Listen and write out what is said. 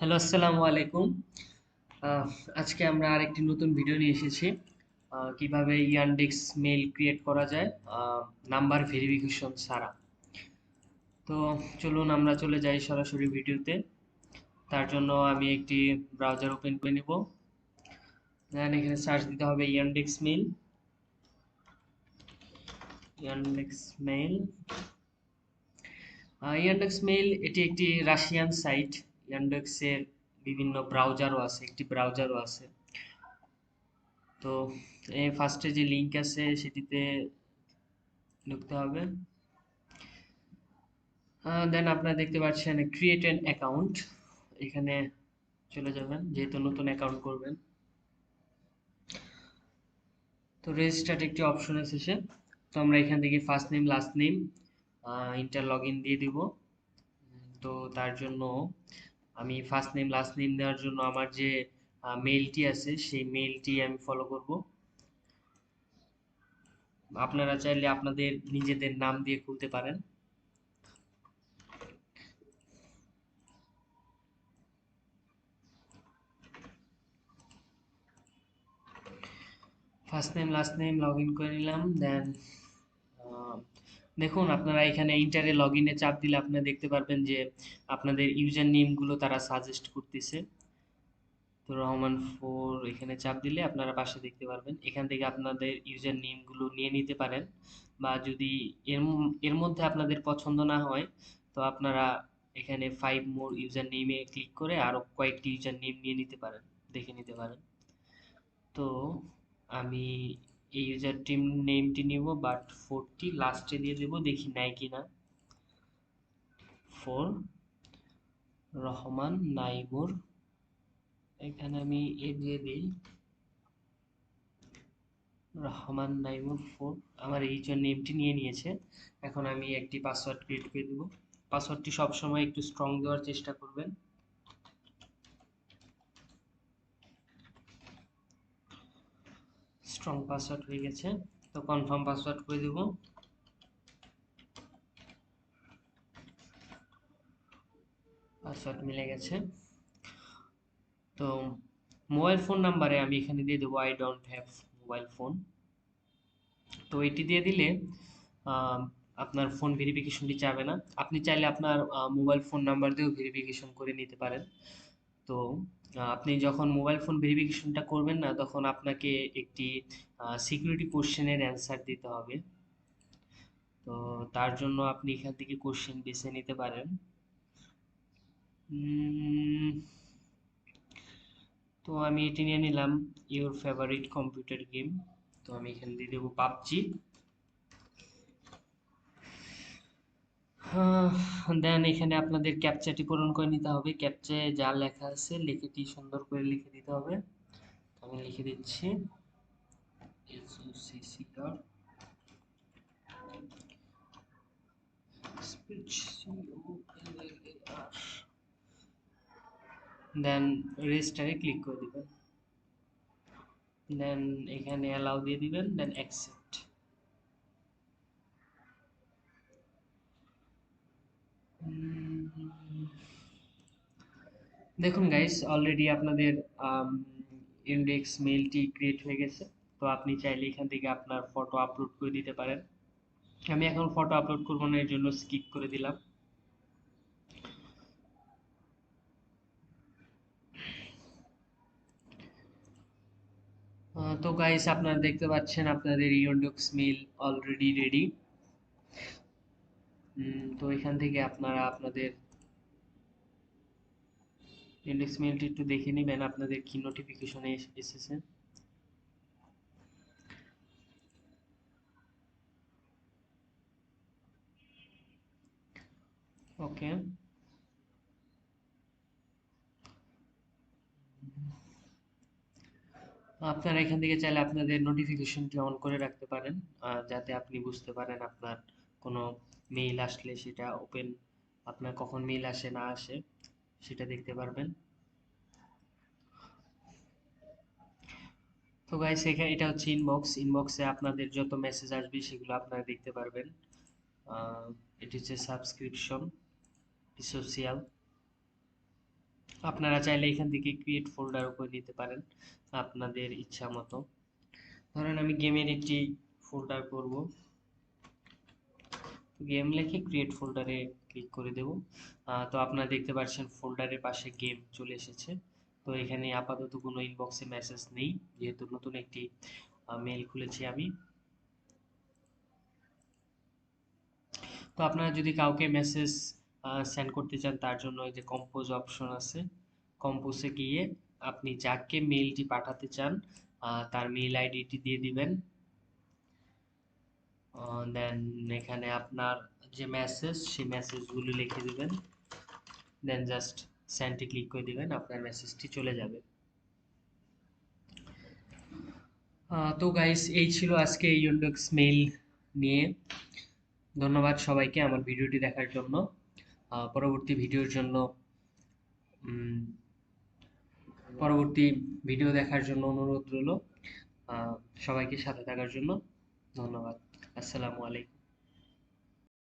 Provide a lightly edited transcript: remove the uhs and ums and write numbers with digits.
Hello, আসসালামু আলাইকুম। আহ, আজকে আমরা আরেকটি নতুন ভিডিও নিয়ে এসেছি। কিভাবে ইয়ানডেক্স মেইল ক্রিয়েট করা যায় নাম্বার ভেরিফিকেশন ছাড়া। তো চলুন আমরা চলে যাই সরাসরি ভিডিওতে। তার জন্য আমি একটি ব্রাউজার ওপেন করে নিব। দেন এখানে সার্চ দিতে হবে Yandex mail. Yandex mail Yandex mail এটি একটি রাশিয়ান সাইট। ইয়ানডেক্সের বিভিন্ন ব্রাউজারও আছে, একটি ব্রাউজারও আছে। তো এই ফার্স্টে যে লিংক আছে সেটিতে ঢুকতে হবে। দেন আপনারা দেখতে পাচ্ছেন ক্রিয়েট অ্যান অ্যাকাউন্ট, এখানে চলে যাবেন যেহেতু নতুন অ্যাকাউন্ট করবেন। তো রেজিস্টার্ড একটি অপশন এসেছে। তো আমরা এখান থেকে first name last name inter log in দিয়ে দিব। তো তার জন্য আমি ফার্স্ট নেম লাস্ট নেম দেওয়ার জন্য আমার যে মেইলটি আছে সেই মেইলটি আমি ফলো করব। আপনারা চাইলে আপনাদের নিজেদের নাম দিয়ে খুলতে পারেন। First name last name log in করে নিলাম। দেন দেখুন আপনারা এখানে ইন্টারে লগ ইনে চাপ দিলে আপনারা দেখতে পারবেন যে আপনাদের ইউজার নেমগুলো তারা সাজেস্ট করতেছে। তো রহমান 4 এখানে চাপ দিলে আপনারা পাশে দেখতে পারবেন, এখান থেকে আপনাদের ইউজার নেমগুলো নিয়ে নিতে পারেন। বা যদি এর মধ্যে আপনাদের পছন্দ না হয় তো আপনারা এখানে 5 মোর ইউজার নেমে ক্লিক করে আরো কয়েকটি ইউজার নেম নিয়ে নিতে পারেন, দেখে নিতে পারেন। তো আমি এই ইউজার টিম নেমটি নিব, বাট 4টি লাস্টে দিয়ে দেব, দেখি নেয় কিনা। 4 রহমান নাইমুর, এখানে আমি এ দিয়ে দিই, রহমান নাইমুর 4। আমার এই ইউজার নেমটি নিয়ে নিয়েছে। এখন আমি একটি পাসওয়ার্ড ক্রিয়েট করে দেব। পাসওয়ার্ডটি সবসময় একটু স্ট্রং দেওয়ার চেষ্টা করবেন। স্ট্রং পাসওয়ার্ড হয়ে গেছে। তো কনফার্ম পাসওয়ার্ড করে দেব। পাসওয়ার্ড মিলে গেছে। তো মোবাইল ফোন নাম্বারে আমি এখানে দিয়ে দেবো I don't have mobile phone. তো এটি দিয়ে দিলে আহ, আপনার ফোন ভেরিফিকেশনটি চাবে না। আপনি চাইলে আপনার মোবাইল ফোন নাম্বার দিয়েও ভেরিফিকেশন করে নিতে পারেন। তো আপনি যখন মোবাইল ফোন ভেরিফিকেশনটা করবেন না তখন আপনাকে একটি সিকিউরিটি কোশ্চেনের অ্যান্সার দিতে হবে। তো তার জন্য আপনি এখান থেকে কোশ্চেন বেছে নিতে পারেন। উম, তো আমি এটি নিয়ে নিলাম, ইউর ফেভারিট কম্পিউটার গেম। তো আমি এখানে দিয়ে দেবো পাবজি। দেন এখানে আপনাদের ক্যাপচাটি পূরণ করে নিতে হবে। ক্যাপচায় যা লেখা আছে লিখেটি সুন্দর করে লিখে দিতে হবে। আমি লিখে দিচ্ছি SUCCR স্পিচ COLLAR। দেন রেজিস্টারে ক্লিক করে দিবেন। দেন এখানে অ্যালাউ দিয়ে দিবেন, দেন অ্যাকসেপ্ট। দেখুন গাইস, অলরেডি আপনাদের ইন্ডেক্স মেইলটি ক্রিয়েট হয়ে গেছে। তো আপনি চাইলে এখান থেকে আপনার ফটো আপলোড করে দিতে পারেন। আমি এখন ফটো আপলোড করব না, এর জন্য স্কিপ করে দিলাম। তো গাইস আপনারা দেখতে পাচ্ছেন আপনাদের ইন্ডেক্স মেইল অলরেডি রেডি। তো এখান থেকে আপনারা আপনাদের ইন্ডেক্স মেইলটি একটু দেখে নেবেন আপনাদের কি নোটিফিকেশন এসেছে। ওকে, আপনারা এখান থেকে চাইলে আপনাদের নোটিফিকেশনটি অন করে রাখতে পারেন, যাতে আপনি বুঝতে পারেন আপনার কোনো মেইল আসলে সেটা ওপেন, আপনার কখন মেইল আসে না আসে সেটা দেখতে পারবেন। তো গাইস এখানে এটা হচ্ছে ইনবক্স। ইনবক্সে আপনাদের যত মেসেজ আসবে সেগুলো আপনারা দেখতে পারবেন। এটি হচ্ছে সাবস্ক্রিপশন, সোশিয়াল। আপনারা চাইলে এখান থেকে ক্রিয়েট ফোল্ডারও করে নিতে পারেন আপনাদের ইচ্ছা মতো। ধরেন আমি গেমের একটি ফোল্ডার করব, গেম লিখে ক্রিয়েট ফোল্ডারে ক্লিক করে দেব। তো আপনারা দেখতে পাচ্ছেন ফোল্ডারের পাশে গেম চলে এসেছে। তো এখানে আপাতত কোনো ইনবক্সে মেসেজ নেই, যেহেতু নতুন একটি মেইল খুলেছি আমি। তো আপনারা যদি কাউকে মেসেজ সেন্ড করতে চান, তার জন্য এই যে কম্পোজ অপশন আছে, কম্পোজে গিয়ে আপনি যাকে মেইলটি পাঠাতে চান তার মেইল আইডিটি দিয়ে দিবেন। দেন এখানে আপনার যে মেসেজ, সেই মেসেজগুলো লিখে দিবেন, দেন জাস্ট সেন্ডে ক্লিক করে দিবেন, আপনার মেসেজটি চলে যাবে। তো গাইস, এই ছিল আজকে ইউনডক্স মেইল নিয়ে। ধন্যবাদ সবাইকে আমার ভিডিওটি দেখার জন্য। পরবর্তী ভিডিওর জন্য উম, পরবর্তী ভিডিও দেখার জন্য অনুরোধ রইল। সবাইকে সাথে থাকার জন্য ধন্যবাদ। আসসালামু আলাইকুম।